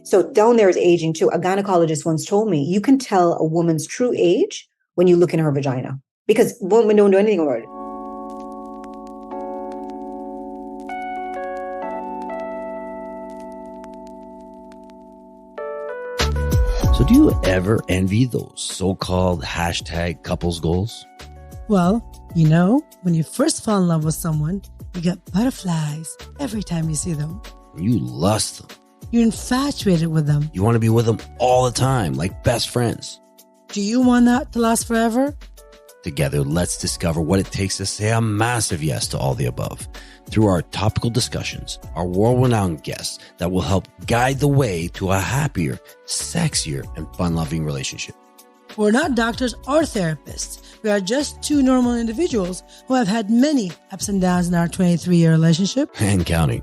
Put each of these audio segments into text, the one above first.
So down there is aging too. A gynecologist once told me, you can tell a woman's true age when you look in her vagina because women don't do anything about it. So do you ever envy those so-called hashtag couples goals? Well, when you first fall in love with someone, you get butterflies every time you see them. You lust them. You're infatuated with them. You want to be with them all the time, like best friends. Do you want that to last forever? Together, let's discover what it takes to say a massive yes to all the above through our topical discussions, our world-renowned guests that will help guide the way to a happier, sexier, and fun-loving relationship. We're not doctors or therapists. We are just two normal individuals who have had many ups and downs in our 23-year relationship. And counting.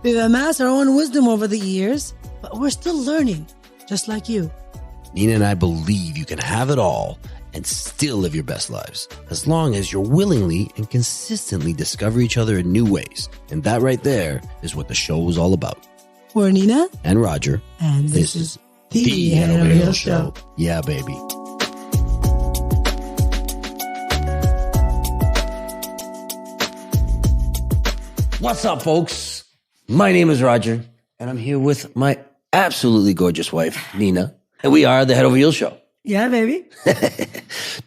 We've amassed our own wisdom over the years, but we're still learning, just like you. Nina and I believe you can have it all and still live your best lives, as long as you're willingly and consistently discover each other in new ways. And that right there is what the show is all about. We're Nina. And Roger. And this is the Head Over Heels Show. Yeah, baby. What's up, folks? My name is Roger, and I'm here with my absolutely gorgeous wife, Nina. And we are the Head Over Heels Show. Yeah, baby.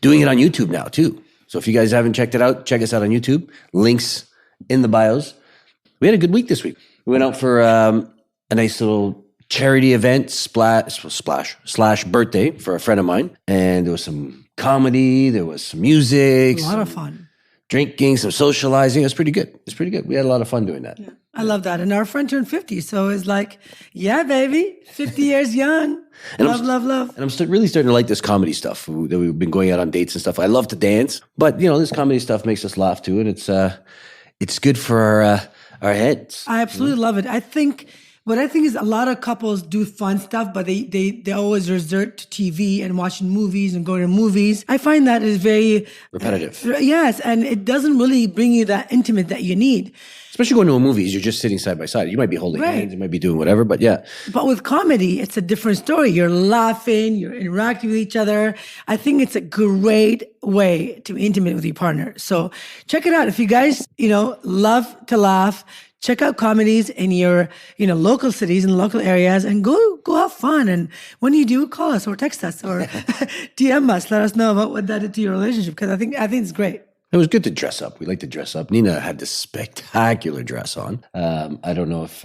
Doing it on YouTube now, too. So if you guys haven't checked it out, check us out on YouTube. Links in the bios. We had a good week this week. We went out for a nice little charity event, slash birthday for a friend of mine. And there was some comedy. There was some music. A lot of fun. Drinking, some socializing. It was pretty good. It's pretty good. We had a lot of fun doing that. Yeah, I love that. And our friend turned 50. So it's like, yeah, baby, 50 years young. And love. And I'm really starting to like this comedy stuff that we've been going out on dates and stuff. I love to dance, but this comedy stuff makes us laugh too. And it's good for our heads. I absolutely love it. What I think is a lot of couples do fun stuff, but they always resort to TV and watching movies and going to movies. I find that is very repetitive. Yes, and it doesn't really bring you that intimate that you need. Especially going to movies, you're just sitting side by side. You might be holding hands, you might be doing whatever, but yeah. But with comedy, it's a different story. You're laughing, you're interacting with each other. I think it's a great way to be intimate with your partner. So check it out. If you guys, love to laugh, check out comedies in your, local cities and local areas and go have fun. And when you do, call us or text us or DM us. Let us know about what that did to your relationship because I think it's great. It was good to dress up. We like to dress up. Nina had this spectacular dress on. I don't know if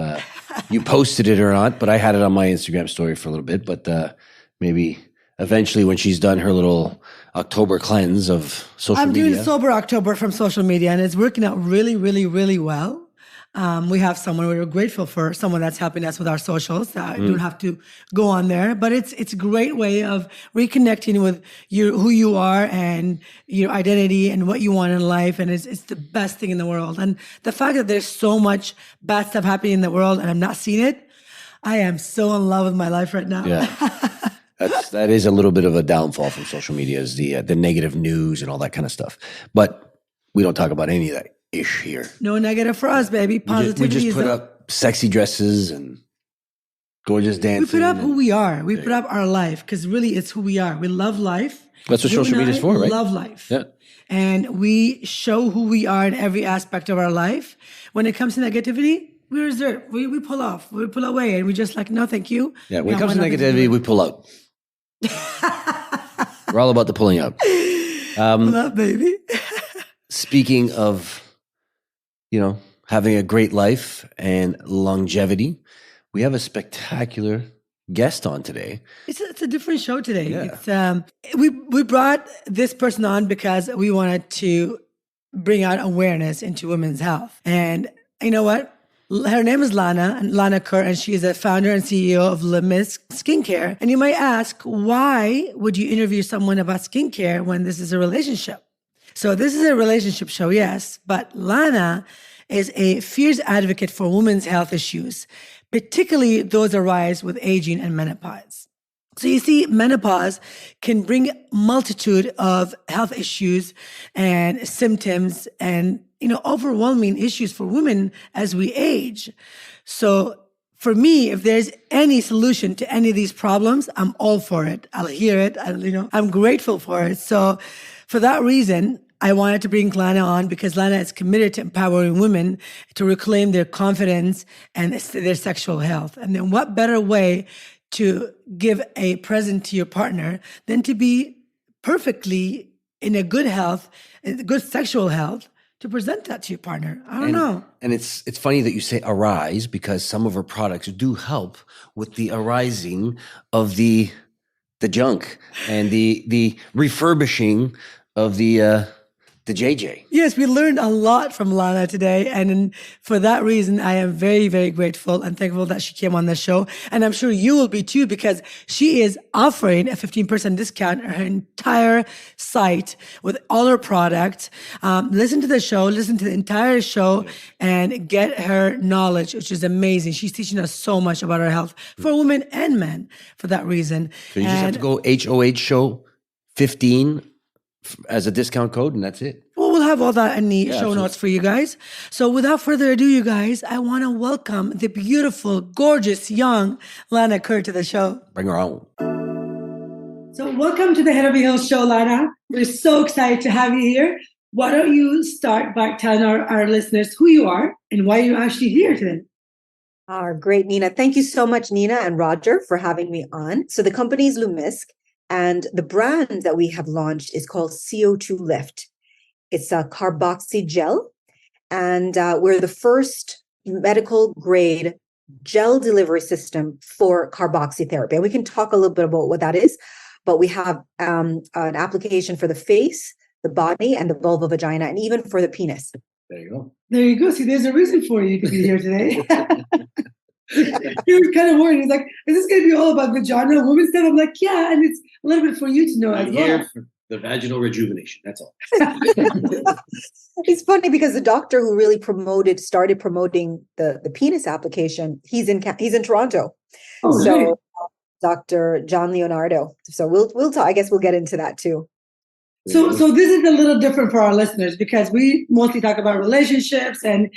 you posted it or not, but I had it on my Instagram story for a little bit. But maybe eventually when she's done her little October cleanse of social media. I'm doing Sober October from social media, and it's working out really, really, really well. We're grateful for someone that's helping us with our socials. Don't have to go on there, but it's a great way of reconnecting with who you are and your identity and what you want in life. And it's the best thing in the world. And the fact that there's so much bad stuff happening in the world and I'm not seeing it, I am so in love with my life right now. Yeah. That is a little bit of a downfall from social media is the negative news and all that kind of stuff. But we don't talk about any of that ish here. No negative for us, baby. Positivity. We just put up sexy dresses and gorgeous dancing. We put up who we are. We put up our life because really it's who we are. We love life. That's what social media is for, right? We love life. Yeah. And we show who we are in every aspect of our life. When it comes to negativity, we reserve. We pull off. We pull away and we just like, no, thank you. Yeah, when it comes to negativity, we pull out. We're all about the pulling out. Pull up, baby. Speaking of having a great life and longevity, we have a spectacular guest on today. It's a different show today. Yeah. It's we brought this person on because we wanted to bring out awareness into women's health. And you know what? Her name is Lana Kerr, and she is the founder and CEO of Lumesque Skincare. And you might ask, why would you interview someone about skincare when this is a relationship? So this is a relationship show, yes, but Lana is a fierce advocate for women's health issues, particularly those arise with aging and menopause. So you see, menopause can bring multitude of health issues and symptoms and, overwhelming issues for women as we age. So for me, if there's any solution to any of these problems, I'm all for it. I'll hear it. I'm grateful for it. So for that reason, I wanted to bring Lana on because Lana is committed to empowering women to reclaim their confidence and their sexual health. And then what better way to give a present to your partner than to be perfectly in a good health, good sexual health, to present that to your partner. I don't know. And it's funny that you say arise, because some of our products do help with the arising of the junk and the refurbishing of the JJ. Yes, we learned a lot from Lana today. And for that reason, I am very, very grateful and thankful that she came on the show. And I'm sure you will be too, because she is offering a 15% discount on her entire site with all her products. Listen to the show, listen to the entire show, and get her knowledge, which is amazing. She's teaching us so much about our health for women and men for that reason. So you just have to go HOH show 15 as a discount code, and that's it. Well, we'll have all that in the show notes for you guys. So without further ado, you guys, I want to welcome the beautiful, gorgeous, young Lana Kerr to the show. Bring her on. So welcome to the Head Over Heels show, Lana. We're so excited to have you here. Why don't you start by telling our listeners who you are and why you're actually here today? Great, Nina. Thank you so much, Nina and Roger, for having me on. So the company is Lumesque. And the brand that we have launched is called CO2 Lift. It's a carboxy gel. And we're the first medical grade gel delivery system for carboxy therapy. And we can talk a little bit about what that is. But we have an application for the face, the body, and the vulva, vagina, and even for the penis. There you go. There you go. See, there's a reason for you to be here today. He was kind of worried. He's like, is this going to be all about vagina, women's stuff? I'm like, yeah, and it's a little bit for you to know as well. Here for the vaginal rejuvenation. That's all. It's funny because the doctor who really started promoting the penis application, he's in Toronto. Oh, so really? Dr. John Leonardo. So we'll talk. I guess we'll get into that too. So this is a little different for our listeners because we mostly talk about relationships and,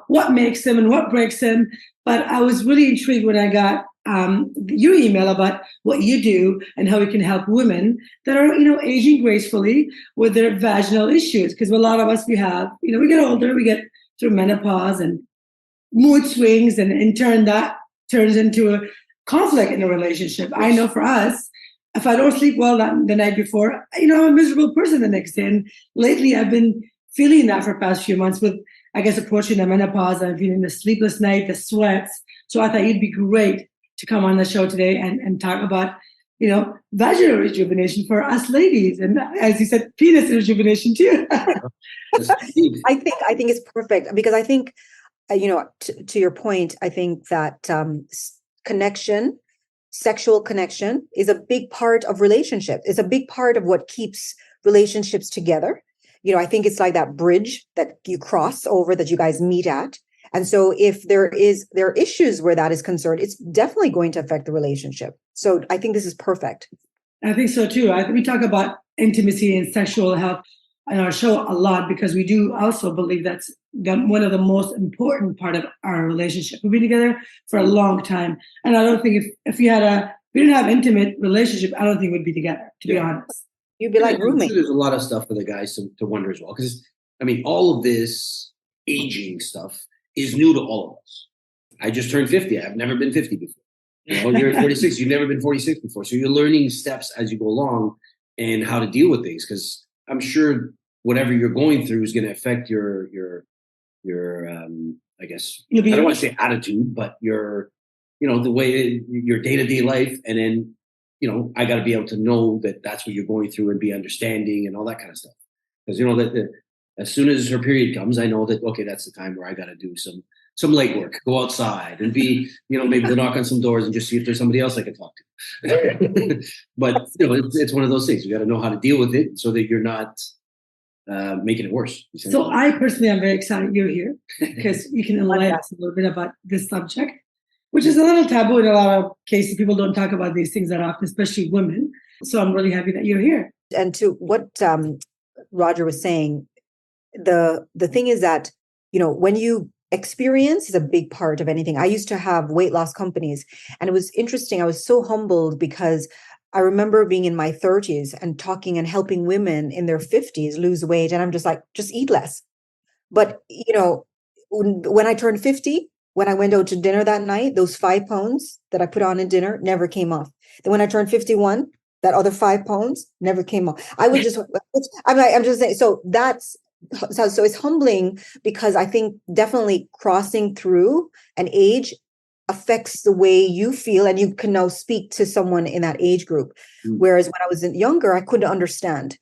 what makes them and what breaks them. But I was really intrigued when I got your email about what you do and how we can help women that are, aging gracefully with their vaginal issues. Because a lot of us, we get older, we get through menopause and mood swings. And in turn, that turns into a conflict in a relationship. I know for us, if I don't sleep well the night before, I'm a miserable person the next day. And lately, I've been feeling that for the past few months with, I guess, approaching the menopause. I'm feeling the sleepless night, the sweats. So I thought you'd be great to come on the show today and talk about, vaginal rejuvenation for us ladies. And as you said, penis rejuvenation too. I think it's perfect because I think, to your point, I think that sexual connection is a big part of relationship. It's a big part of what keeps relationships together. I think it's like that bridge that you cross over that you guys meet at. And so if there are issues where that is concerned, it's definitely going to affect the relationship. So I think this is perfect. I think so too. We talk about intimacy and sexual health on our show a lot because we do also believe that's one of the most important part of our relationship. We've been together for a long time. And I don't think if we didn't have intimate relationship, I don't think we'd be together, to be honest. You'd be like roommates. There's a lot of stuff for the guys to wonder as well. Because, all of this aging stuff is new to all of us. I just turned 50. I've never been 50 before. You're 46. You've never been 46 before. So you're learning steps as you go along and how to deal with things. Because I'm sure whatever you're going through is going to affect your I guess, I don't want to say attitude, but your, the way your day-to-day life. And then, I got to be able to know that that's what you're going through and be understanding and all that kind of stuff. Because, that as soon as her period comes, I know that, okay, that's the time where I got to do some legwork, go outside and be, maybe to knock on some doors and just see if there's somebody else I can talk to. But, it's one of those things. You got to know how to deal with it so that you're not making it worse. So I personally am very excited you're here because you can enlighten us a little bit about this subject, which is a little taboo in a lot of cases. People don't talk about these things that often, especially women. So I'm really happy that you're here. And to what Roger was saying, the thing is that, when you experience is a big part of anything. I used to have weight loss companies, and it was interesting. I was so humbled because I remember being in my 30s and talking and helping women in their 50s lose weight. And I'm just like, just eat less. But, when I turned 50, when I went out to dinner that night, those 5 pounds that I put on in dinner never came off. Then when I turned 51, that other 5 pounds never came off. I'm just saying, so it's humbling because I think definitely crossing through an age affects the way you feel, and you can now speak to someone in that age group. Whereas when I was younger, I couldn't understand.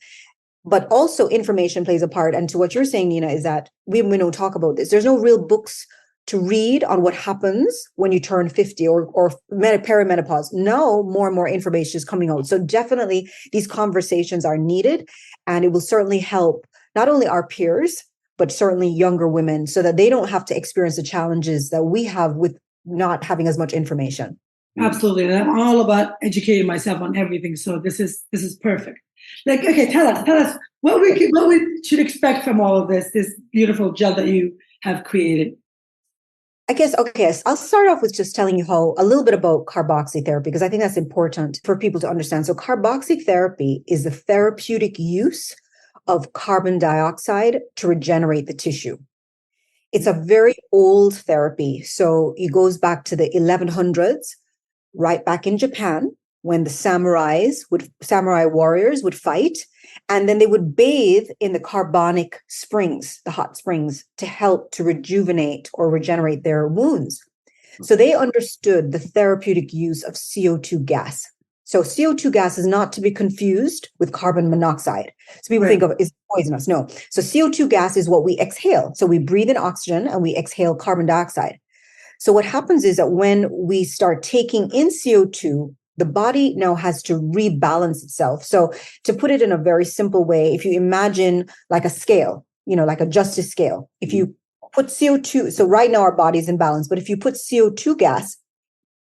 But also information plays a part. And to what you're saying, Nina, is that we don't talk about this. There's no real books to read on what happens when you turn 50 or perimenopause. Now, more and more information is coming out. So definitely these conversations are needed, and it will certainly help not only our peers, but certainly younger women, so that they don't have to experience the challenges that we have with not having as much information. Absolutely. And I'm all about educating myself on everything. So this is perfect. Like, okay, tell us what we should expect from all of this beautiful gel that you have created. I guess, okay, I'll start off with just telling you a little bit about carboxytherapy, because I think that's important for people to understand. So carboxytherapy is the therapeutic use of carbon dioxide to regenerate the tissue. It's a very old therapy. So it goes back to the 1100s, right back in Japan, when the samurai warriors would fight, and then they would bathe in the carbonic springs, the hot springs, to help to rejuvenate or regenerate their wounds. So they understood the therapeutic use of CO2 gas. So CO2 gas is not to be confused with carbon monoxide. So people think of it as poisonous. No. So CO2 gas is what we exhale. So we breathe in oxygen and we exhale carbon dioxide. So what happens is that when we start taking in CO2, the body now has to rebalance itself. So to put it in a very simple way, if you imagine like a scale, like a justice scale, if you put CO2, so right now our body's in balance, but if you put CO2 gas,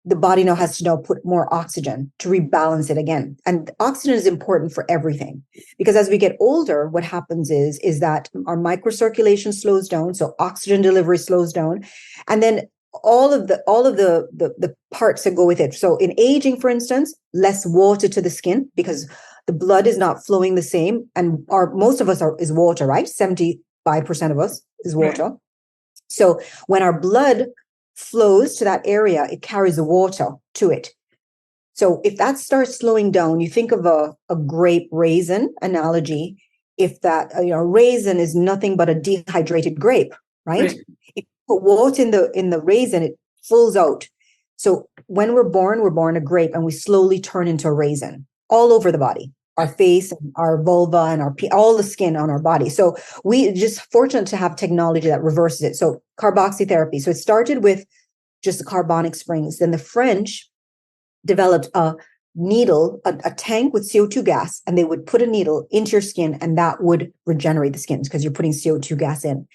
the body now has to now put more oxygen to rebalance it again. And oxygen is important for everything, because as we get older, what happens is that our microcirculation slows down. So oxygen delivery slows down. And then all of the parts that go with it. So in aging, for instance, less water to the skin because the blood is not flowing the same. And most of us is water, right? 75% of us is water. Right. So when our blood flows to that area, it carries the water to it. So if that starts slowing down, you think of a grape raisin analogy. If that raisin is nothing but a dehydrated grape, right? If you put water in the raisin, it fulls out. So when we're born a grape, and we slowly turn into a raisin all over the body, our face, and our vulva, and all the skin on our body. So we just fortunate to have technology that reverses it. So carboxytherapy. So it started with just the carbonic springs. Then the French developed a needle, a tank with CO2 gas, and they would put a needle into your skin, and that would regenerate the skin because you're putting CO2 gas in.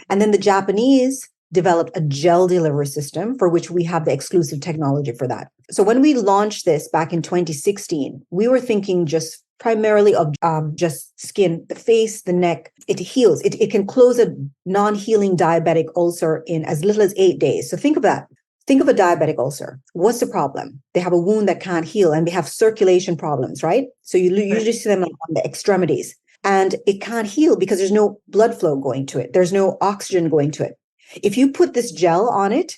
And then the Japanese developed a gel delivery system, for which we have the exclusive technology for that. So when we launched this back in 2016, we were thinking just primarily of just skin, the face, the neck. It heals. It can close a non-healing diabetic ulcer in as little as 8 days. So think of that. Think of a diabetic ulcer. What's the problem? They have a wound that can't heal, and they have circulation problems, right? So you usually see them on the extremities, and it can't heal because there's no blood flow going to it. There's no oxygen going to it. If you put this gel on it,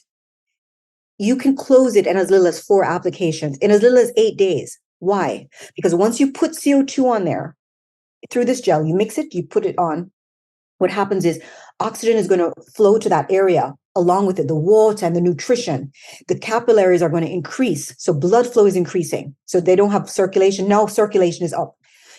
you can close it in as little as 4 applications, in as little as 8 days. Why? Because once you put CO2 on there through this gel, you mix it, you put it on, what happens is oxygen is going to flow to that area along with it, the water and the nutrition. The capillaries are going to increase. So blood flow is increasing. So they don't have circulation. Now circulation is up.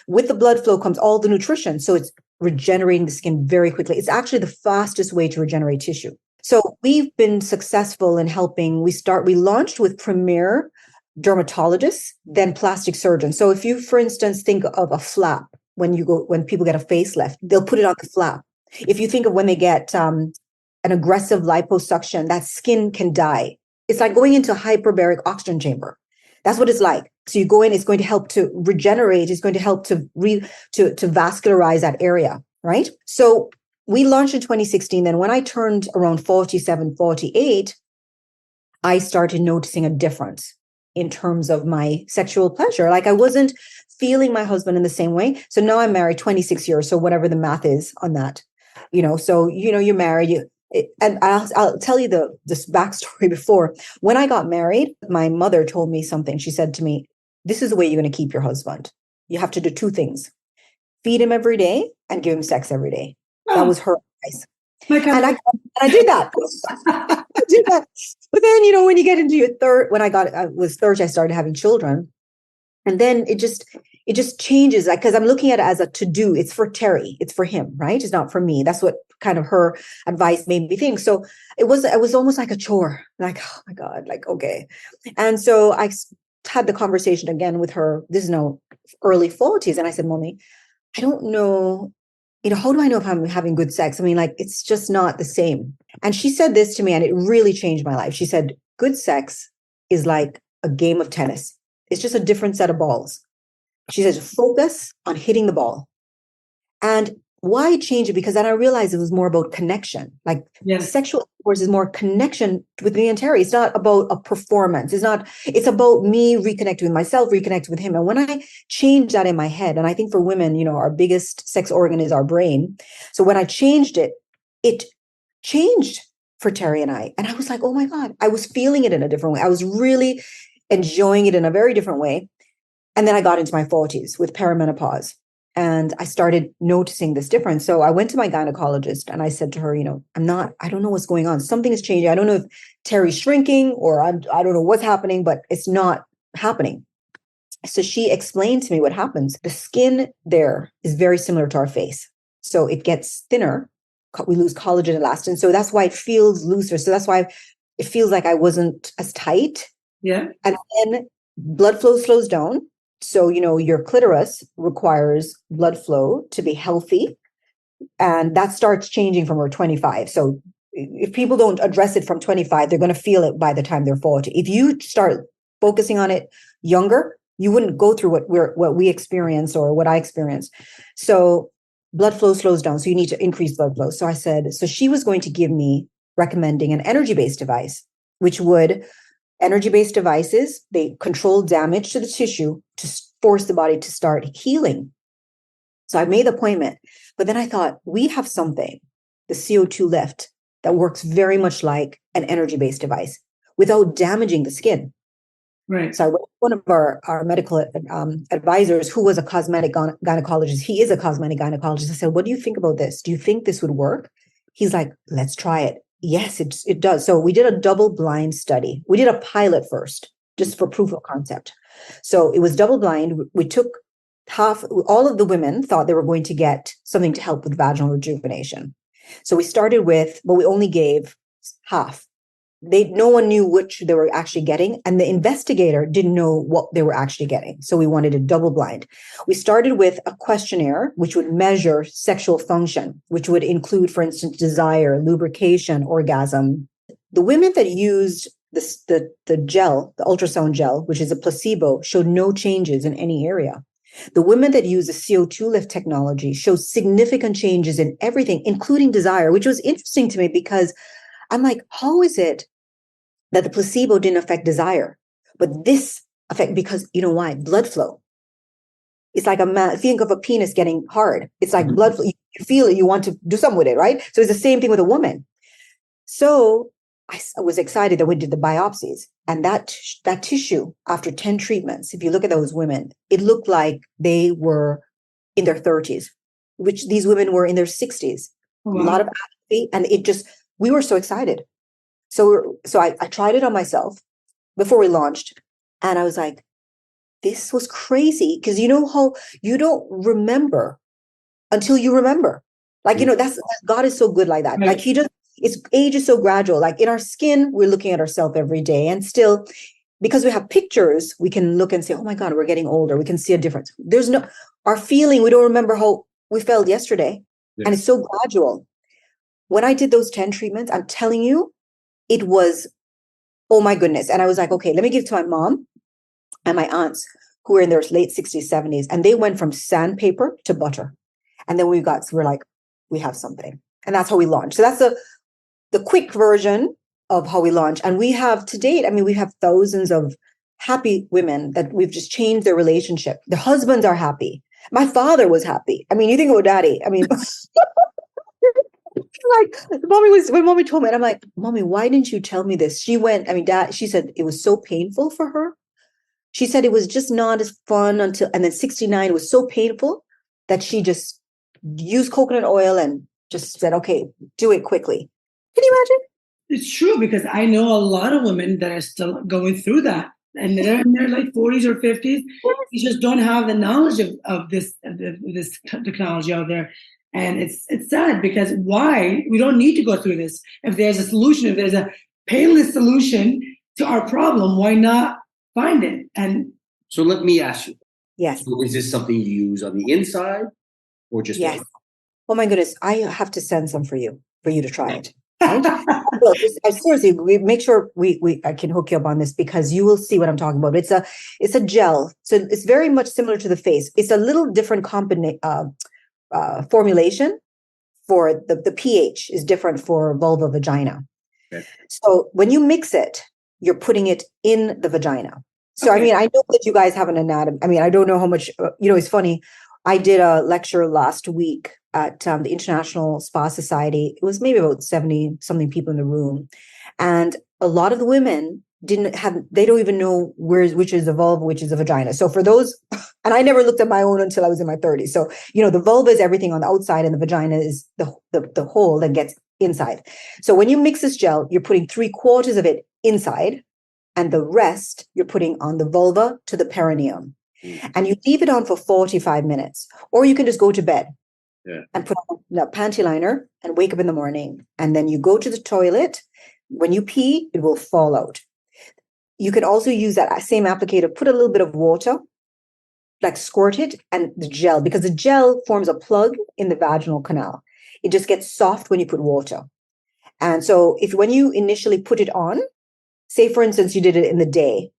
With the blood flow comes all the nutrition. So it's regenerating the skin very quickly. It's actually the fastest way to regenerate tissue. So we've been successful in helping. We launched with premier dermatologists, then plastic surgeons. So if you, for instance, think of a flap, when people get a facelift, they'll put it on the flap. If you think of when they get an aggressive liposuction, that skin can die. It's like going into a hyperbaric oxygen chamber. That's what it's like. So you go in, it's going to help to regenerate. It's going to help to vascularize that area, right? So we launched in 2016. Then when I turned around 47, 48, I started noticing a difference in terms of my sexual pleasure. Like I wasn't feeling my husband in the same way. So now I'm married 26 years. So whatever the math is on that, so, you're married, and I'll tell you this backstory before. When I got married, my mother told me something. She said to me, this is the way you're going to keep your husband. You have to do two things: feed him every day and give him sex every day. That was her advice. And I did that. I did that. But then, when you get into your when I was 30, I started having children. And then it just changes, like, because I'm looking at it as a to-do. It's for Terry. It's for him, right? It's not for me. That's what kind of her advice made me think. So it was almost like a chore. Like, oh my God, like, okay. And so I had the conversation again with her. This is now early 40s. And I said, Mommy, I don't know, how do I know if I'm having good sex? I mean, like, it's just not the same. And she said this to me, and it really changed my life. She said, good sex is like a game of tennis. It's just a different set of balls. She says, focus on hitting the ball. And why change it? Because then I realized it was more about connection. Like sexual intercourse is more connection with me and Terry. It's not about a performance. It's about me reconnecting with myself, reconnecting with him. And when I changed that in my head, and I think for women, our biggest sex organ is our brain. So when I changed it, it changed for Terry and I. And I was like, oh my God, I was feeling it in a different way. I was really enjoying it in a very different way. And then I got into my 40s with perimenopause, and I started noticing this difference. So I went to my gynecologist and I said to her, I don't know what's going on. Something is changing. I don't know if Terry's shrinking or I don't know what's happening, but it's not happening. So she explained to me what happens. The skin there is very similar to our face. So it gets thinner. We lose collagen and elastin. So that's why it feels looser. So that's why it feels like I wasn't as tight. Yeah. And then blood flow slows down. So, your clitoris requires blood flow to be healthy. And that starts changing from around 25. So if people don't address it from 25, they're going to feel it by the time they're 40. If you start focusing on it younger, you wouldn't go through what we experience or what I experienced. So blood flow slows down. So you need to increase blood flow. So she was going to give me recommending an energy-based device, which would energy-based devices, they control damage to the tissue to force the body to start healing. So I made the appointment, but then I thought, we have something, the CO2 lift, that works very much like an energy-based device without damaging the skin. Right. So I went to one of our medical advisors, who was a cosmetic gynecologist. He is a cosmetic gynecologist. I said, what do you think about this? Do you think this would work? He's like, let's try it. Yes, it does. So we did a double-blind study. We did a pilot first, just for proof of concept. So it was double-blind. We took all of the women thought they were going to get something to help with vaginal rejuvenation. So we started with, but we only gave half. No one knew which they were actually getting, and the investigator didn't know what they were actually getting. So we wanted a double blind. We started with a questionnaire, which would measure sexual function, which would include, for instance, desire, lubrication, orgasm. The women that used the gel, the ultrasound gel, which is a placebo, showed no changes in any area. The women that use the CO2 lift technology showed significant changes in everything, including desire, which was interesting to me because I'm like, how is it that the placebo didn't affect desire, but this affect, because you know why? Blood flow. It's like think of a penis getting hard. It's like blood flow. You feel it, you want to do something with it, right? So it's the same thing with a woman. So I was excited that we did the biopsies, and that tissue after 10 treatments, if you look at those women, it looked like they were in their 30s, which these women were in their 60s. Wow. A lot of atrophy, and we were so excited. So I tried it on myself before we launched, and I was like, this was crazy, because you know how you don't remember until you remember. Like, that's God is so good like that. Right. Like age is so gradual. Like in our skin, we're looking at ourselves every day, and still, because we have pictures, we can look and say, oh my God, we're getting older. We can see a difference. Our feeling, we don't remember how we felt yesterday. Yeah. And it's so gradual. When I did those 10 treatments, I'm telling you, it was, oh my goodness. And I was like, okay, let me give it to my mom and my aunts who were in their late 60s, 70s. And they went from sandpaper to butter. And then we're like, we have something. And that's how we launch. So that's the quick version of how we launch. And we have to date, I mean, we have thousands of happy women that we've just changed their relationship. Their husbands are happy. My father was happy. I mean, you think about daddy. I mean, like when mommy told me, and I'm like, mommy, why didn't you tell me this? She went, I mean, dad, she said it was so painful for her. She said it was just not as fun until, and then 69 was so painful that she just used coconut oil and just said, okay, do it quickly. Can you imagine? It's true, because I know a lot of women that are still going through that, and they're in their like 40s or 50s. You just don't have the knowledge of this technology out there. And it's sad, because why? We don't need to go through this. If there's a solution, if there's a painless solution to our problem, why not find it? And so let me ask you. Yes. So is this something you use on the inside or just? Yes. Oh my goodness. I have to send some for you to try it. Right? Well, seriously, we make sure I can hook you up on this, because you will see what I'm talking about. It's a gel. So it's very much similar to the face. It's a little different formulation for the pH is different for vulva vagina. Okay. So when you mix it, you're putting it in the vagina. So, okay. I mean, I know that you guys have an anatomy. I mean, I don't know how much, it's funny. I did a lecture last week at the International Spa Society. It was maybe about 70 something people in the room. And a lot of the women they don't even know which is the vulva, which is the vagina. So for those, and I never looked at my own until I was in my 30s. So, the vulva is everything on the outside and the vagina is the hole that gets inside. So when you mix this gel, you're putting 3/4 of it inside, and the rest you're putting on the vulva to the perineum. And you leave it on for 45 minutes, or you can just go to bed and put on a panty liner and wake up in the morning. And then you go to the toilet. When you pee, it will fall out. You can also use that same applicator, put a little bit of water, like squirt it, and the gel, because the gel forms a plug in the vaginal canal. It just gets soft when you put water. And so when you initially put it on, say for instance, you did it in the day,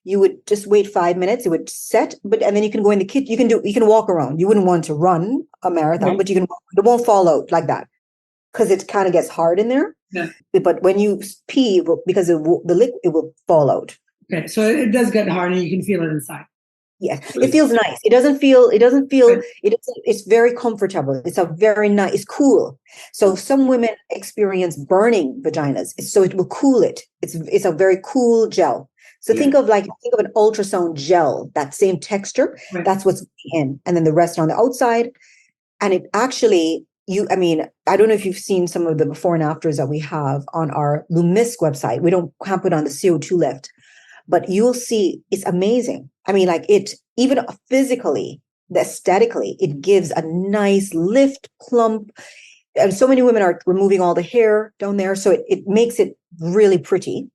you would just wait 5 minutes, it would set, and then you can go in the kitchen, you can walk around. You wouldn't want to run a marathon, but it won't fall out like that, because it kind of gets hard in there. Yeah. But when you pee, because the liquid, it will fall out. Okay, so it does get hard, and you can feel it inside. Yes, it feels nice. It doesn't feel, it's very comfortable. It's it's cool. So some women experience burning vaginas, so it will cool it. It's a very cool gel. So think of an ultrasound gel, that same texture, that's what's in, and then the rest on the outside. And it actually, I don't know if you've seen some of the before and afters that we have on our Lumesque website. We don't have it on the CO2 lift, but you'll see it's amazing. I mean, even physically, aesthetically, it gives a nice lift, plump. And so many women are removing all the hair down there. So it makes it really pretty.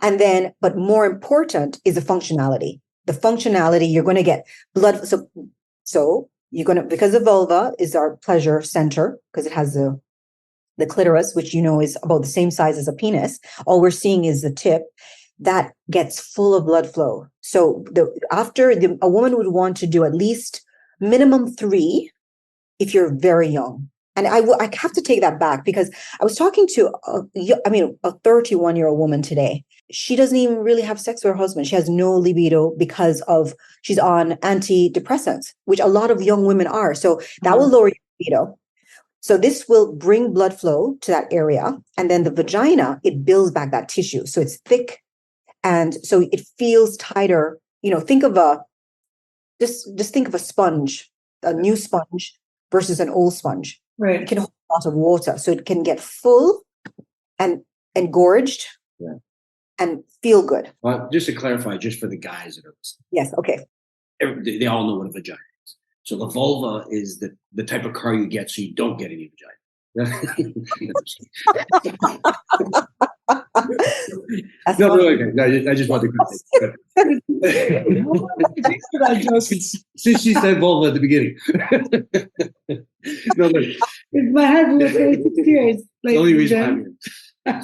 And then, but more important is the functionality. The functionality, you're going to get blood. So you're going to, because the vulva is our pleasure center, because it has the clitoris, which is about the same size as a penis. All we're seeing is the tip that gets full of blood flow. So a woman would want to do at least minimum 3 if you're very young. And I have to take that back, because I was talking to a 31-year-old woman today. She doesn't even really have sex with her husband. She has no libido because she's on antidepressants, which a lot of young women are. So that will lower your libido. So this will bring blood flow to that area. And then the vagina, it builds back that tissue. So it's thick. And so it feels tighter. Think of just think of a sponge, a new sponge versus an old sponge. Right. It can hold a lot of water, so it can get full and engorged and feel good. Well, just to clarify, just for the guys that are listening. Yes, okay. They all know what a vagina is. So the vulva is the type of car you get so you don't get any vagina. No, okay. I just wanted to since she said vulva at the beginning. No, my head was serious. The only reason I'm here.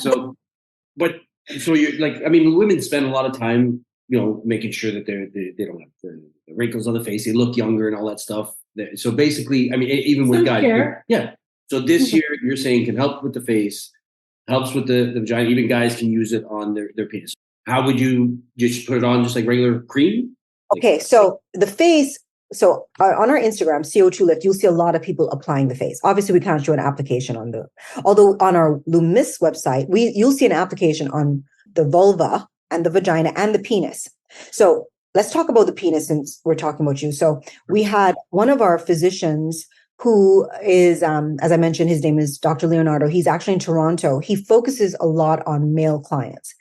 So you're women spend a lot of time, making sure that they don't have the wrinkles on the face, they look younger and all that stuff. So basically, even with guys, Kerr. Yeah. So this here, you're saying can help with the face, helps with the vagina. Even guys can use it on their penis. How would you just put it on just like regular cream? Okay, so the face, so on our Instagram, CO2 Lift, you'll see a lot of people applying the face. Obviously, we can't show an application on although on our Lumesque website, you'll see an application on the vulva and the vagina and the penis. So let's talk about the penis since we're talking about you. So we had one of our physicians who is, as I mentioned, his name is Dr. Leonardo. He's actually in Toronto. He focuses a lot on male clients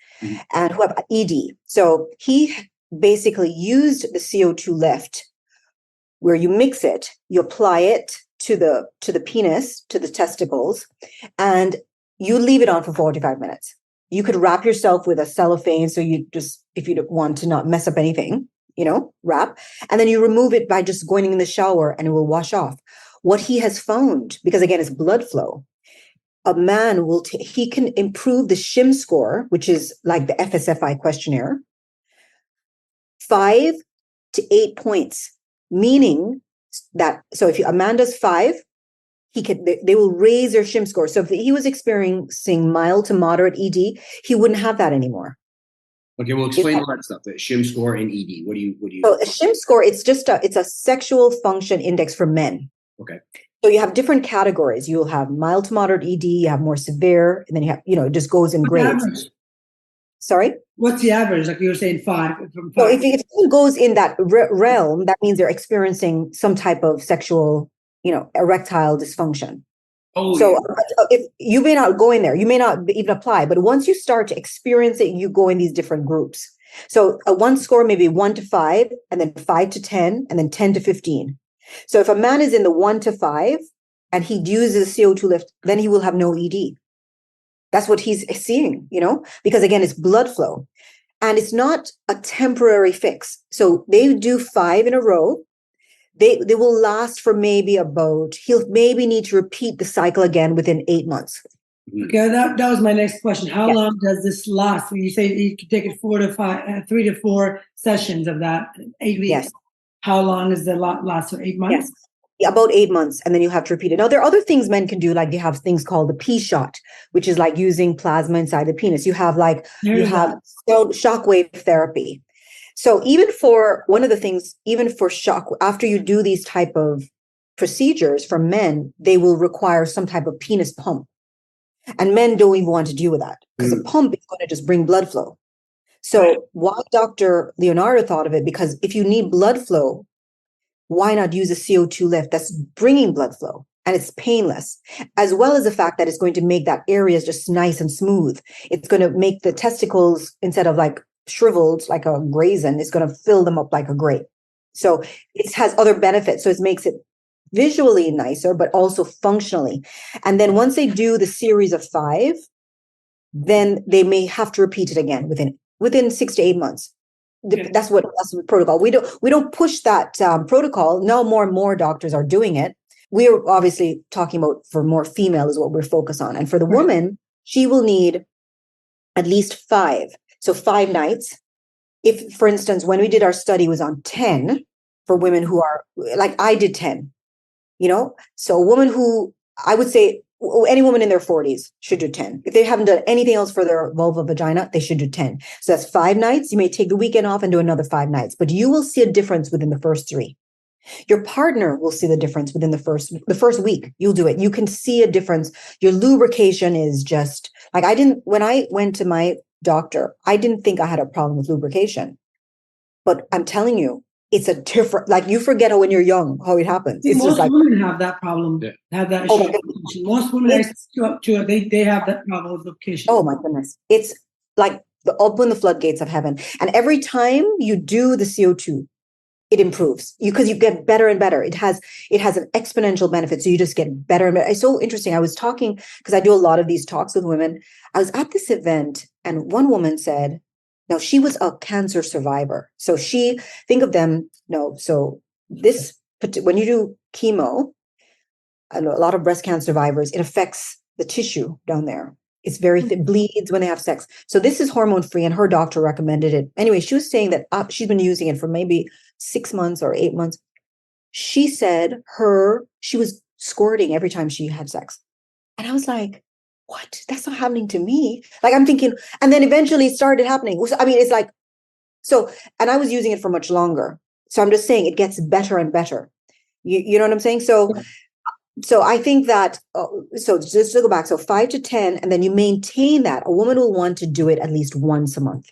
and who have ED. So he basically used the CO2 lift where you mix it, you apply it to the penis, to the testicles, and you leave it on for 45 minutes. You could wrap yourself with a cellophane. So you just, if you don't want to not mess up anything, wrap, and then you remove it by just going in the shower and it will wash off. What he has found, because again, it's blood flow, a man he can improve the SHIM score, which is like the FSFI questionnaire, 5 to 8 points, meaning that, so if a man does 5, they will raise their SHIM score. So if he was experiencing mild to moderate ED, he wouldn't have that anymore. Okay, well, explain all that stuff, the SHIM score and ED. What do you? So a SHIM score, it's a sexual function index for men. Okay. So you have different categories. You'll have mild to moderate ED, you have more severe, and then you have, it just goes in grades. Average? Sorry? What's the average? Like you were saying, 5. From 5. So if it goes in that realm, that means they're experiencing some type of sexual, erectile dysfunction. Oh, so yeah. If you may not go in there, you may not even apply, but once you start to experience it, you go in these different groups. So a one score may be 1 to 5, and then 5 to 10, and then 10 to 15. So if a man is in the 1 to 5 and he uses CO2 lift, then he will have no ED. That's what he's seeing, because again, it's blood flow and it's not a temporary fix. So they do 5 in a row. They will last for he'll maybe need to repeat the cycle again within 8 months. Okay, that was my next question. How long does this last? When you say you can take it 3 to 4 sessions of that, 8 weeks. Yes. How long is the last? For 8 months? Yes. Yeah, about 8 months, and then you have to repeat it. Now, there are other things men can do, like they have things called the P shot, which is like using plasma inside the penis. You have shockwave therapy. So even for one of the things, even for shock, after you do these type of procedures for men, they will require some type of penis pump. And men don't even want to deal with that because a pump is going to just bring blood flow. So why Dr. Leonardo thought of it, because if you need blood flow, why not use a CO2 lift that's bringing blood flow and it's painless, as well as the fact that it's going to make that area just nice and smooth. It's going to make the testicles, instead of like shriveled like a raisin, it's going to fill them up like a grape. So it has other benefits. So it makes it visually nicer, but also functionally. And then once they do the series of 5, then they may have to repeat it again within 6 to 8 months. That's the protocol. We don't push that protocol. Now more and more doctors are doing it. We are obviously talking about for more female is what we're focused on. And for the woman, she will need at least 5. So 5 nights. If, for instance, when we did our study was on 10 for women who are like, I did 10, so a woman who, I would say any woman in their 40s should do 10. If they haven't done anything else for their vulva vagina, they should do 10. So that's 5 nights. You may take the weekend off and do another 5 nights, but you will see a difference within the first 3. Your partner will see the difference within the first week. You'll do it. You can see a difference. Your lubrication is just like, when I went to my doctor, I didn't think I had a problem with lubrication, but I'm telling you, it's a different, like you forget when you're young, how it happens. It's Most just like women have that problem, have that issue. Most women I speak up to, they have that problem with lubrication. Oh my goodness. It's like open the floodgates of heaven. And every time you do the CO2, it improves because you get better and better. It has an exponential benefit. So you just get better and better. It's so interesting. I was talking, because I do a lot of these talks with women. I was at this event and one woman said, no, she was a cancer survivor. So think of them, so when you do chemo, a lot of breast cancer survivors, it affects the tissue down there. It's very thin, bleeds when they have sex. So this is hormone free and her doctor recommended it. Anyway, she was saying that she's been using it for maybe 6 months or 8 months. She said she was squirting every time she had sex. And I was like, what? That's not happening to me. Like I'm thinking, and then eventually it started happening. I mean, it's like, so, and I was using it for much longer. So I'm just saying it gets better and better. You know what I'm saying? So I think that, so just to go back, so 5 to 10, and then you maintain that. A woman will want to do it at least once a month.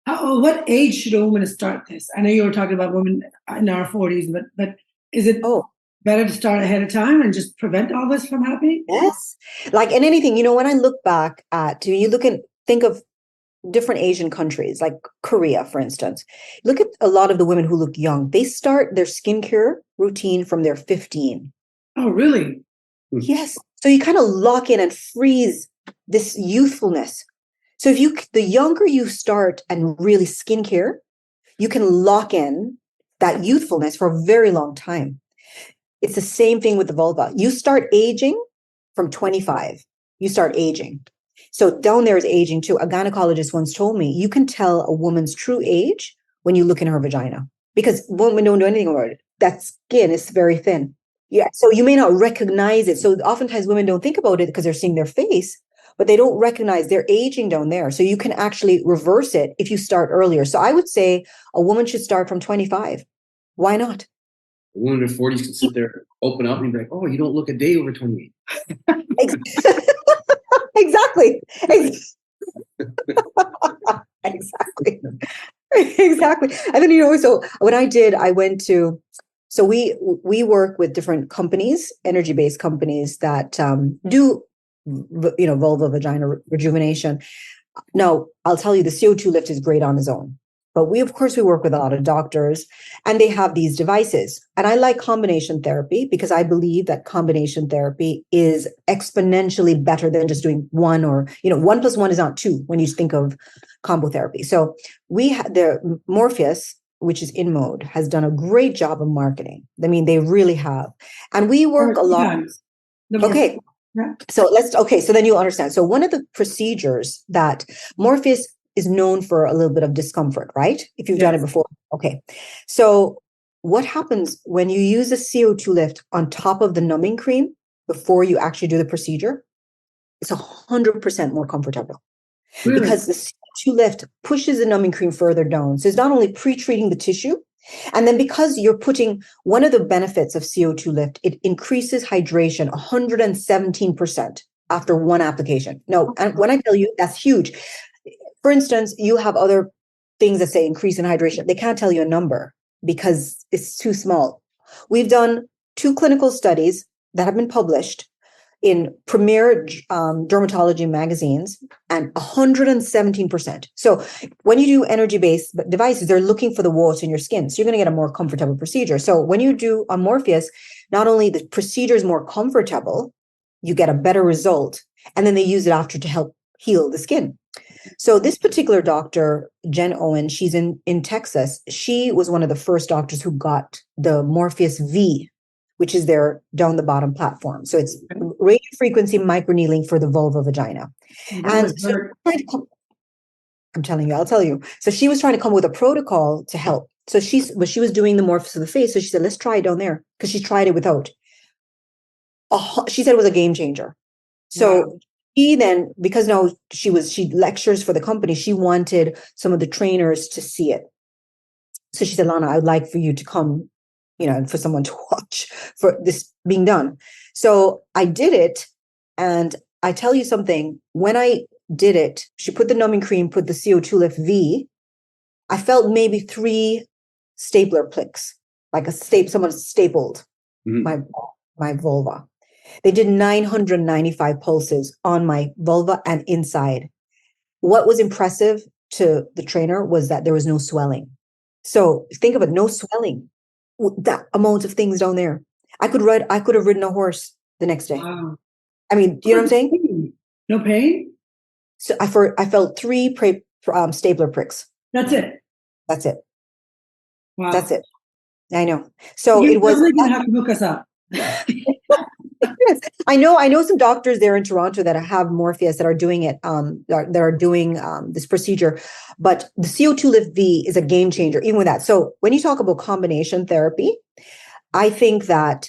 What age should a woman start this? I know you were talking about women in our 40s, but is it better to start ahead of time and just prevent all this from happening? Yes. Like in anything, when I look back at, think of different Asian countries, like Korea, for instance. Look at a lot of the women who look young. They start their skincare routine from their 15. Oh, really? Yes. So you kind of lock in and freeze this youthfulness. So the younger you start and really skincare, you can lock in that youthfulness for a very long time. It's the same thing with the vulva. You start aging from 25. You start aging. So down there is aging too. A gynecologist once told me, you can tell a woman's true age when you look in her vagina, because women don't do anything about it. That skin is very thin. Yeah. So you may not recognize it. So oftentimes women don't think about it because they're seeing their face, but they don't recognize they're aging down there. So you can actually reverse it if you start earlier. So I would say a woman should start from 25. Why not? A woman in her 40s can sit there, open up, and be like, oh, you don't look a day over 28. Exactly. Exactly. And then, so what I went to, so we work with different companies, energy-based companies that do, vulva vagina rejuvenation. Now, I'll tell you, the CO2 lift is great on its own. But we work with a lot of doctors, and they have these devices. And I like combination therapy because I believe that combination therapy is exponentially better than just doing one, or, 1 + 1 is not 2 when you think of combo therapy. So the Morpheus, which is in mode, has done a great job of marketing. I mean, they really have. And we work a lot. Okay. Yeah. So then you'll understand. So one of the procedures that Morpheus is known for a little bit of discomfort, right? If you've done it before. Okay. So what happens when you use a CO2 lift on top of the numbing cream before you actually do the procedure? It's 100% more comfortable. Really? Because the CO2 lift pushes the numbing cream further down. So it's not only pre-treating the tissue, and then because you're putting, one of the benefits of CO2 lift, it increases hydration 117% after one application. No, and when I tell you, that's huge. For instance, you have other things that say increase in hydration. They can't tell you a number because it's too small. We've done 2 clinical studies that have been published in premier dermatology magazines, and 117%. So when you do energy-based devices, they're looking for the warts in your skin. So you're going to get a more comfortable procedure. So when you do a Morpheus, not only the procedure is more comfortable, you get a better result. And then they use it after to help heal the skin. So this particular doctor, Jen Owen, she's in Texas. She was one of the first doctors who got the Morpheus V, which is their down the bottom platform. So it's radio frequency microneedling for the vulva vagina. And so I'm telling you, I'll tell you. So she was trying to come up with a protocol to help. So she was doing the Morpheus of the face. So she said, let's try it down there, because she tried it without. She said it was a game changer. So wow. She then, because now she lectures for the company, she wanted some of the trainers to see it. So she said, Lana, I would like for you to come, for someone to watch for this being done. So I did it. And I tell you something, when I did it, she put the numbing cream, put the CO2 lift V. I felt maybe 3 stapler clicks, like someone stapled my vulva. They did 995 pulses on my vulva and inside. What was impressive to the trainer was that there was no swelling. So think of it, no swelling. That amount of things down there. I could have ridden a horse the next day. Wow. I mean, do you know what I'm saying? No pain? So I felt 3 stapler pricks. That's it. Wow. That's it. I know. So You're it was. You're gonna have to hook us up. I know some doctors there in Toronto that have Morpheus that are doing it, that are doing this procedure, but the CO2 Lift V is a game changer, even with that. So when you talk about combination therapy, I think that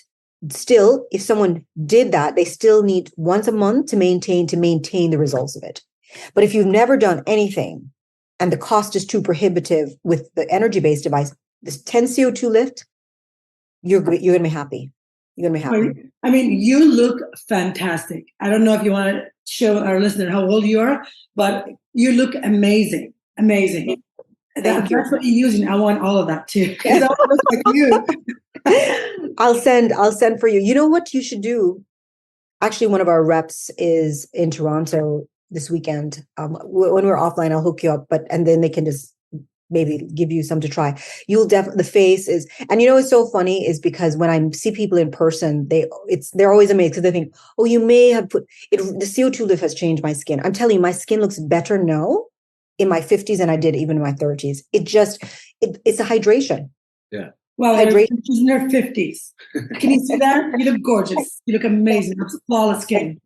still, if someone did that, they still need once a month to maintain the results of it. But if you've never done anything and the cost is too prohibitive with the energy-based device, this 10 CO2 lift, you're going to be happy. You're going to be happy. I mean, you look fantastic. I don't know if you want to show our listener how old you are, but you look amazing. Amazing. Thank you. That's what you're using. I want all of that too, because I want to look like you. I'll send for you. You know what you should do? Actually, one of our reps is in Toronto this weekend. When we're offline, I'll hook you up, and then they can just maybe give you some to try. You'll definitely, the face is, and you know, what's so funny is because when I see people in person, they're always amazed because they think, oh, you may have put it. The CO2 lift has changed my skin. I'm telling you, my skin looks better now in my 50s than I did even in my 30s. It's a hydration. Yeah. Well, she's in her 50s. Can you see that? You look gorgeous. You look amazing. Flawless skin.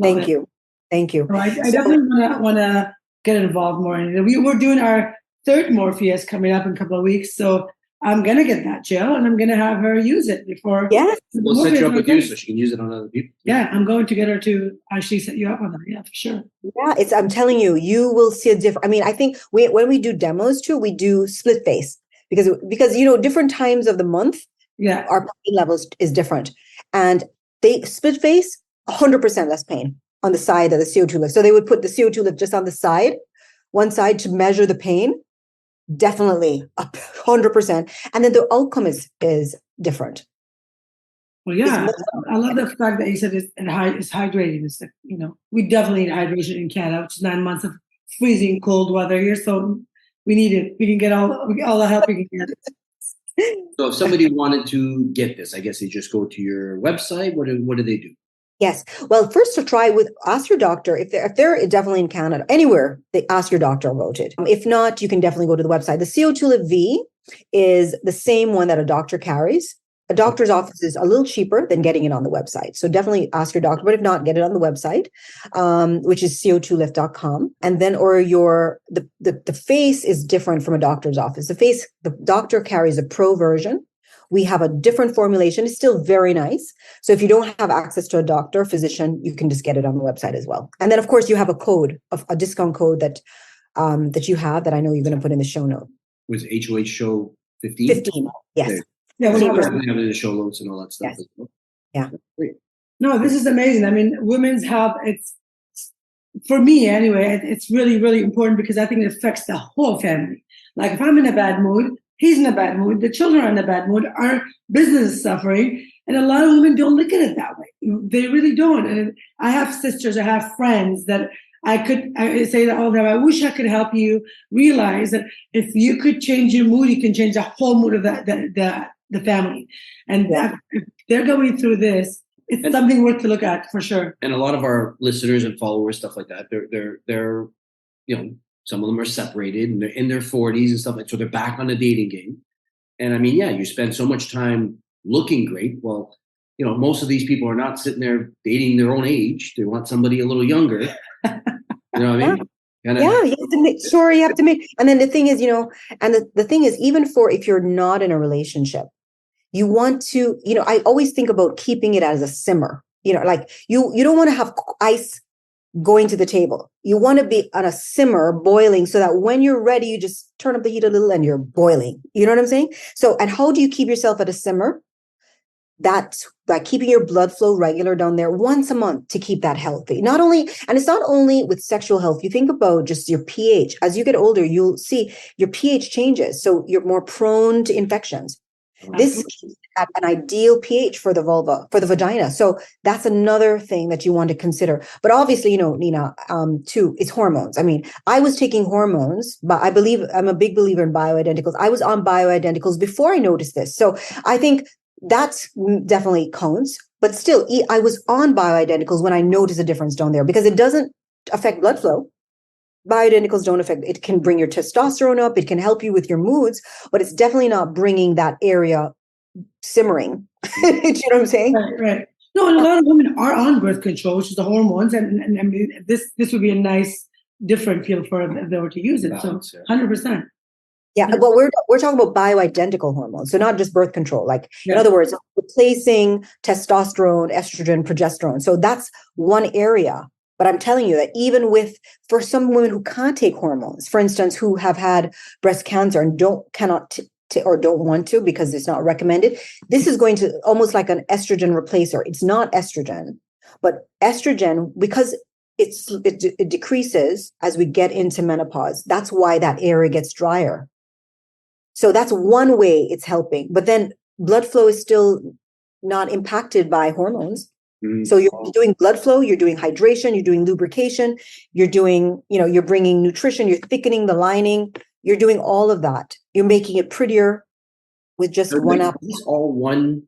Thank you. Thank you. Right. I definitely want to get involved more in it. We're doing our third Morpheus coming up in a couple of weeks. So I'm going to get that gel and I'm going to have her use it before. Yes. We'll set you up with you so she can use it on other people. Yeah. I'm going to get her to actually set you up on that. Yeah, for sure. Yeah. I'm telling you, you will see a difference. I mean, I think when we do demos too, we do split face because, you know, different times of the month, our pain levels is different. And they split face, 100% less pain on the side of the CO2 lift. So they would put the CO2 lift just on the side, one side to measure the pain. Definitely 100%. And then the outcome is different. Well, yeah, I love the fact that you said it's hydrating. It's like, you know, we definitely need hydration in Canada, which is 9 months of freezing cold weather here. So we need it. We can get all the help we can get. So if somebody wanted to get this, I guess they just go to your website. What do they do? Yes. Well, first to try ask your doctor if they're definitely in Canada, anywhere, they ask your doctor about it. If not, you can definitely go to the website. The CO2 Lift V is the same one that a doctor carries. A doctor's office is a little cheaper than getting it on the website. So definitely ask your doctor, but if not, get it on the website, which is co2lift.com. And then, or the face is different from a doctor's office. The doctor carries a pro version. We have a different formulation. It's still very nice. So if you don't have access to a doctor, physician, you can just get it on the website as well. And then, of course, you have a discount code that you have that I know you're going to put in the show note. Was HOH show 15? 15, yes. There. Yeah, we'll have the show notes and all that stuff. Yes. As well. Yeah. Great. No, this is amazing. I mean, women's health, it's, for me anyway, it's really, really important because I think it affects the whole family. Like if I'm in a bad mood, he's in a bad mood, the children are in a bad mood, our business is suffering. And a lot of women don't look at it that way. They really don't. And I have sisters, I have friends that I say that all the time. I wish I could help you realize that if you could change your mood, you can change the whole mood of the family. And if they're going through this, it's something worth to look at for sure. And a lot of our listeners and followers, stuff like that, they're you know, some of them are separated and they're in their 40s and stuff like that. So they're back on the dating game. And I mean, yeah, you spend so much time looking great. Well, you know, most of these people are not sitting there dating their own age. They want somebody a little younger. You know what I mean? You have to make sure you have to make. And then the thing is, you know, and the thing is, even if you're not in a relationship, you want to, you know, I always think about keeping it as a simmer. You know, like you don't want to have ice going to the table. You want to be on a simmer, boiling, so that when you're ready, you just turn up the heat a little and you're boiling. You know what I'm saying? So, and how do you keep yourself at a simmer? That's by keeping your blood flow regular down there once a month to keep that healthy. Not only, and it's not only with sexual health. You think about just your pH. As you get older, you'll see your pH changes. So you're more prone to infections. This keeps at an ideal pH for the vulva, for the vagina. So that's another thing that you want to consider. But obviously, you know, Nina, too, it's hormones. I mean, I was taking hormones, but I believe I'm a big believer in bioidenticals. I was on bioidenticals before I noticed this. So I think that's definitely counts. But still, I was on bioidenticals when I noticed a difference down there because it doesn't affect blood flow. Bioidenticals don't affect, it can bring your testosterone up, it can help you with your moods, but it's definitely not bringing that area simmering. You know what I'm saying? Right. No, and a lot of women are on birth control, which is the hormones, and I mean, this would be a nice, different feel for them if they were to use it. So 100%. Yeah, but we're talking about bioidentical hormones, so not just birth control. Like in Yeah. other words, replacing testosterone, estrogen, progesterone. So that's one area. But I'm telling you that even for some women who can't take hormones, for instance, who have had breast cancer and cannot or don't want to because it's not recommended, this is going to almost like an estrogen replacer. It's not estrogen, but estrogen, because it decreases as we get into menopause. That's why that area gets drier. So that's one way it's helping. But then blood flow is still not impacted by hormones. Mhm. So you're doing blood flow, you're doing hydration, you're doing lubrication, you're doing, you're bringing nutrition, you're thickening the lining, you're doing all of that. You're making it prettier with just So one is app. this all one?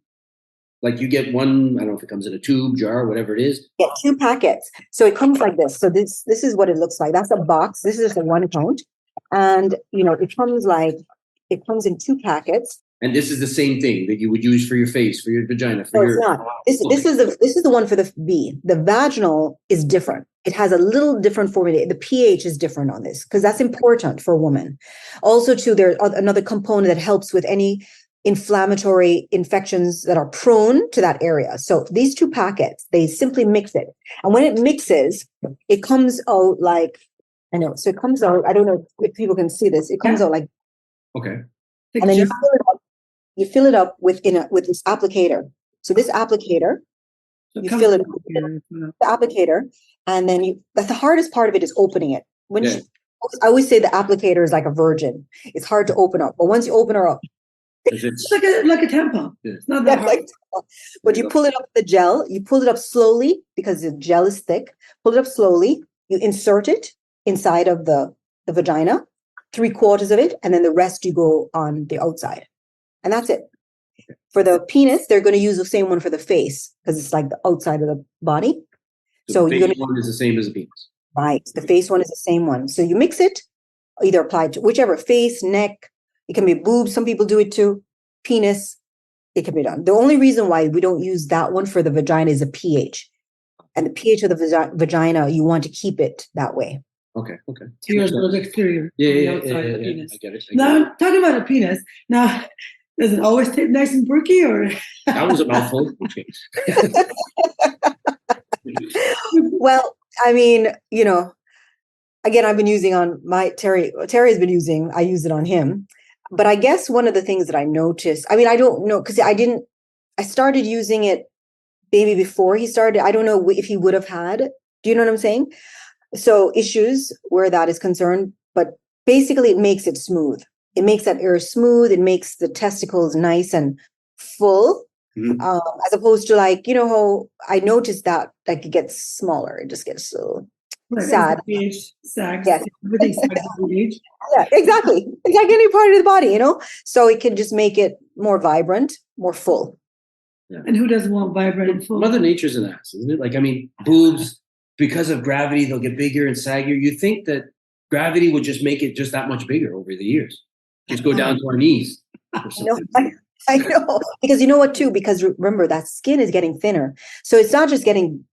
Like you get one, I don't know if it comes in a tube, jar, whatever it is. Get 2 packets. So it comes like this. So this is what it looks like. That's a box. This is a 1 count. And it comes in 2 packets. And this is the same thing that you would use for your face, for your vagina, for No, your. it's not. This is the one for the V. The vaginal is different. It has a little different formula. The pH is different on this because that's important for a woman. Also, too, there's another component that helps with any inflammatory infections that are prone to that area. So these 2 packets, they simply mix it. And when it mixes, it comes out like, I know. So it comes out, I don't know if people can see this. It comes out like, Okay. and then you fill it up with this applicator. So this applicator, you fill it with the applicator, and then that's the hardest part of it is opening it. I always say the applicator is like a virgin. It's hard to open up, but once you open her up, it's like a tampon. Yeah. It's not that hard. But you pull it up the gel, you pull it up slowly because the gel is thick. Pull it up slowly, you insert it inside of the vagina, 3/4 of it, and then the rest you go on the outside. And that's it. For the penis, they're going to use the same one for the face because it's like the outside of the body. So the face one is the same as the penis. Right. The face one is the same one. So you mix it, either apply to whichever face, neck. It can be boobs. Some people do it too. Penis. It can be done. The only reason why we don't use that one for the vagina is the pH. And the pH of the vagina, you want to keep it that way. Okay. So yours goes exterior. Yeah. Penis. I get it. Now, talking about a penis. Now, does it always taste nice and perky, or? That was a mouthful. Well, I mean, again, I've been using on Terry's been using, I use it on him. But I guess one of the things that I noticed, I mean, I don't know, because I started using it maybe before he started. I don't know if he would have had, do you know what I'm saying? So issues where that is concerned, but basically it makes it smooth. It makes that area smooth. It makes the testicles nice and full, as opposed to like, how I noticed that like it gets smaller. It just gets so sad. pH sags. Yes. Everything sags with age. Yeah, exactly. It's like any part of the body, So it can just make it more vibrant, more full. Yeah. And who doesn't want vibrant and full? Mother Nature's an ass, isn't it? Like, I mean, boobs, because of gravity, they'll get bigger and saggier. You think that gravity would just make it just that much bigger over the years. Just go down to our knees. I know. Because you know what, too? Because remember, that skin is getting thinner. So it's not just getting,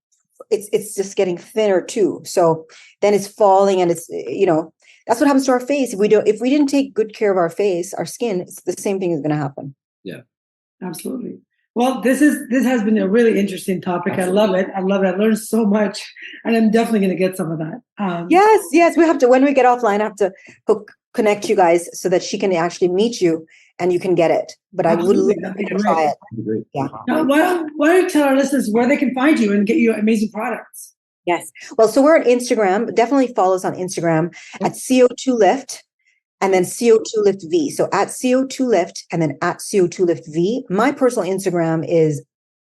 it's just getting thinner, too. So then it's falling and it's, that's what happens to our face. If we didn't take good care of our face, our skin, it's the same thing is going to happen. Yeah. Absolutely. Well, this has been a really interesting topic. Absolutely. I love it. I learned so much, and I'm definitely going to get some of that. Yes. We have to, when we get offline, I have to connect you guys so that she can actually meet you and you can get it. But absolutely. I would love to try it. Yeah. Now, why don't you tell our listeners where they can find you and get you amazing products? Yes. Well, so we're on Instagram. Definitely follow us on Instagram at CO2 Lift. And then CO2 Lift V. So at CO2 Lift and then at CO2 Lift V. My personal Instagram is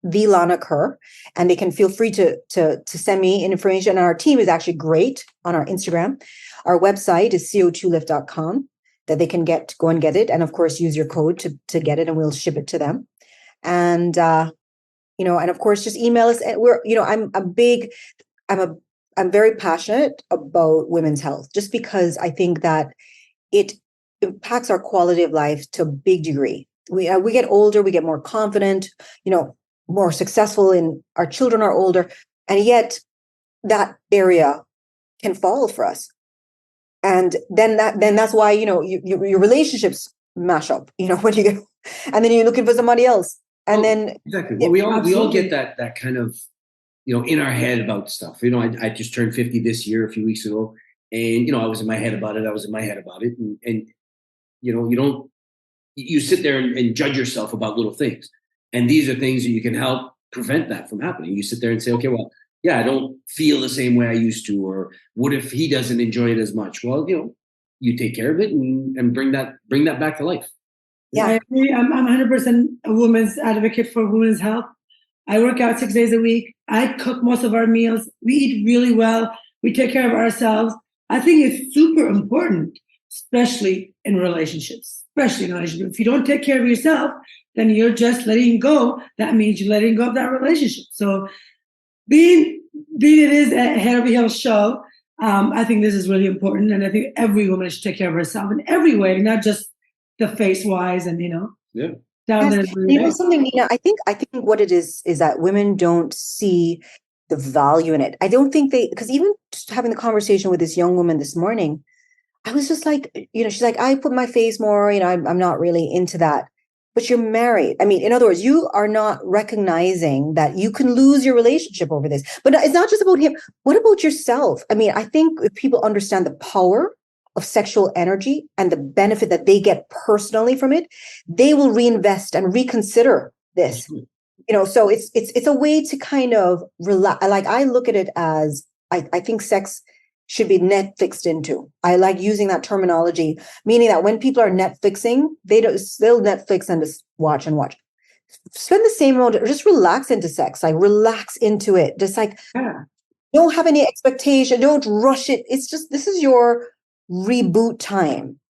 the Lana Kerr, and they can feel free to send me information. And our team is actually great on our Instagram. Our website is co2lift.com that they can go and get it. And of course, use your code to get it and we'll ship it to them. And, and of course, just email us. And I'm very passionate about women's health just because I think that it impacts our quality of life to a big degree. We get older, we get more confident, more successful, and our children are older, and yet that area can fall for us. And then that's why, your relationships mash up, when you get, and then you're looking for somebody else. And then exactly. Well, we all get that kind of, in our head about stuff. I just turned 50 this year, a few weeks ago, and I was in my head about it. And you sit there and judge yourself about little things. And these are things that you can help prevent that from happening. You sit there and say, okay, well, yeah, I don't feel the same way I used to, or what if he doesn't enjoy it as much? Well, you take care of it and bring that back to life. Yeah. I agree. I'm 100% a woman's advocate for women's health. I work out 6 days a week. I cook most of our meals. We eat really well. We take care of ourselves. I think it's super important, especially in relationships. If you don't take care of yourself, then you're just letting go. That means you're letting go of that relationship. So being it is a Hair Over Heels show, I think this is really important. And I think every woman should take care of herself in every way, not just the face-wise and, Yeah. down Yes. there. Something, Nina, I think what it is that women don't see the value in it. I don't think because even just having the conversation with this young woman this morning, I was just like, she's like, I put my face more, I'm not really into that. But you're married. I mean, in other words, you are not recognizing that you can lose your relationship over this. But it's not just about him. What about yourself? I mean, I think if people understand the power of sexual energy and the benefit that they get personally from it, they will reinvest and reconsider this. So it's a way to kind of relax. Like, I look at it as, I think sex should be Netflixed into. I like using that terminology, meaning that when people are Netflixing, they'll Netflix and just watch and watch. Spend the same amount, just relax into sex, like relax into it. Just like, don't have any expectation, don't rush it. It's just, this is your reboot time,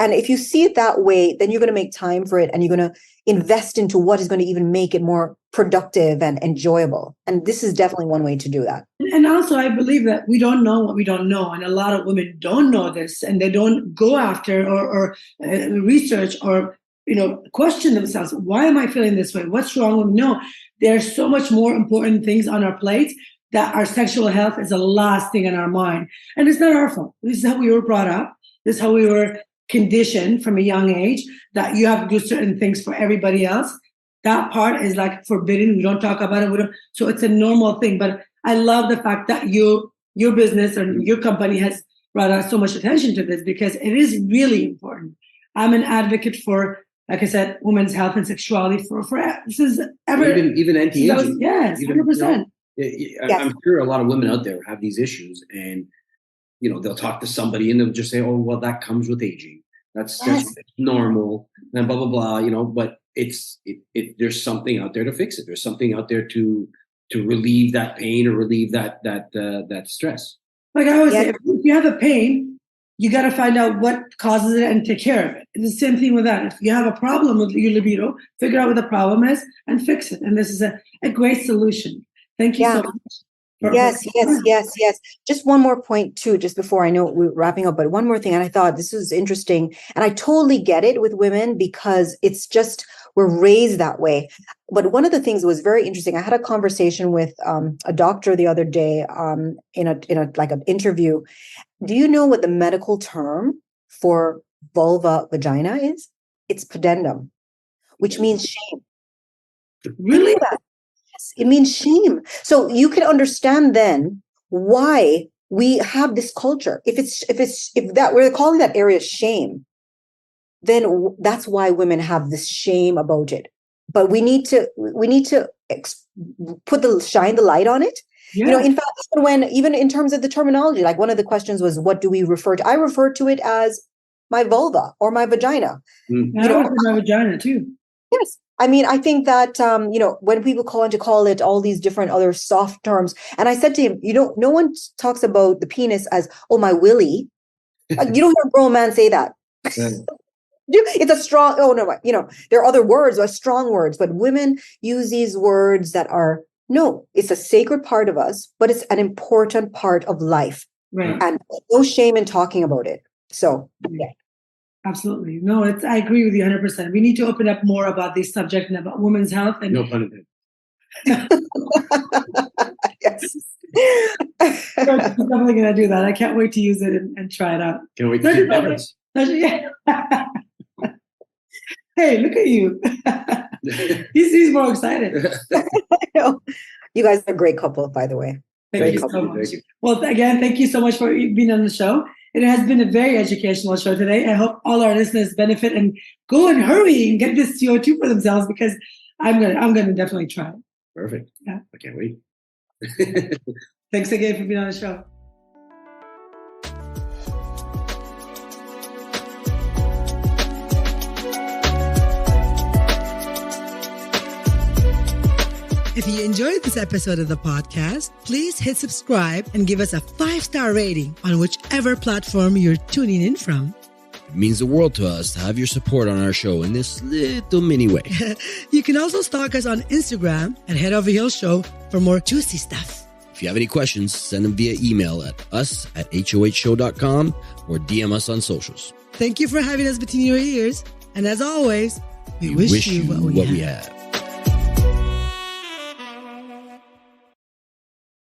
and if you see it that way, then you're going to make time for it and you're going to invest into what is going to even make it more productive and enjoyable. And this is definitely one way to do that. And also, I believe that we don't know what we don't know. And a lot of women don't know this, and they don't go after or research or, question themselves. Why am I feeling this way? What's wrong with me? No, there's so much more important things on our plate that our sexual health is the last thing in our mind. And it's not our fault. This is how we were brought up. This is how we were conditioned from a young age, that you have to do certain things for everybody else. That part is like forbidden. We don't talk about it. So it's a normal thing. But I love the fact that your business or your company has brought out so much attention to this, because it is really important. I'm an advocate for, like I said, women's health and sexuality for this is even anti-aging. Yes, 100%. I'm sure a lot of women out there have these issues, and they'll talk to somebody and they'll just say, oh, well, that comes with aging. That's normal, and blah, blah, blah, but there's something out there to fix it. There's something out there to relieve that pain or relieve that stress. Like I always say, if you have a pain, you got to find out what causes it and take care of it. It's the same thing with that. If you have a problem with your libido, figure out what the problem is and fix it. And this is a great solution. Thank you so much. Yes. Just one more point too, just before, I know we're wrapping up, but one more thing. And I thought this was interesting, and I totally get it with women, because it's just, we're raised that way. But one of the things that was very interesting, I had a conversation with a doctor the other day in a like an interview. Do you know what the medical term for vulva vagina is? It's pudendum, which means shame. Really? It means shame. So you can understand then why we have this culture. If that we're calling that area shame, then that's why women have this shame about it. But we need to shine the light on it. Yeah. In fact, even in terms of the terminology, like one of the questions was, what do we refer to? I refer to it as my vulva or my vagina. My vagina too. Yes. I mean, I think that, when people call it all these different other soft terms, and I said to him, no one talks about the penis as, oh, my willy. You don't hear a grown man say that. It's a strong, there are other words, or strong words, but women use these words that are, no, it's a sacred part of us, but it's an important part of life. Right. And no shame in talking about it. So, yeah. Absolutely. No, I agree with you 100%. We need to open up more about this subject and about women's health. And no pun intended. Yes. I'm definitely going to do that. I can't wait to use it and try it out. Can't wait to see the difference. Hey, look at you. He's more excited. You guys are a great couple, by the way. Thank you so much. Well, again, thank you so much for being on the show. It has been a very educational show today. I hope all our listeners benefit and go and hurry and get this CO2 for themselves, because I'm gonna definitely try it. Perfect. Yeah. I can't wait. Thanks again for being on the show. If you enjoyed this episode of the podcast, please hit subscribe and give us a 5-star rating on whichever platform you're tuning in from. It means the world to us to have your support on our show in this little mini way. You can also stalk us on Instagram at Head Over Heels Show for more juicy stuff. If you have any questions, send them via email at us@hohshow.com or DM us on socials. Thank you for having us between your ears. And as always, we wish you what we have.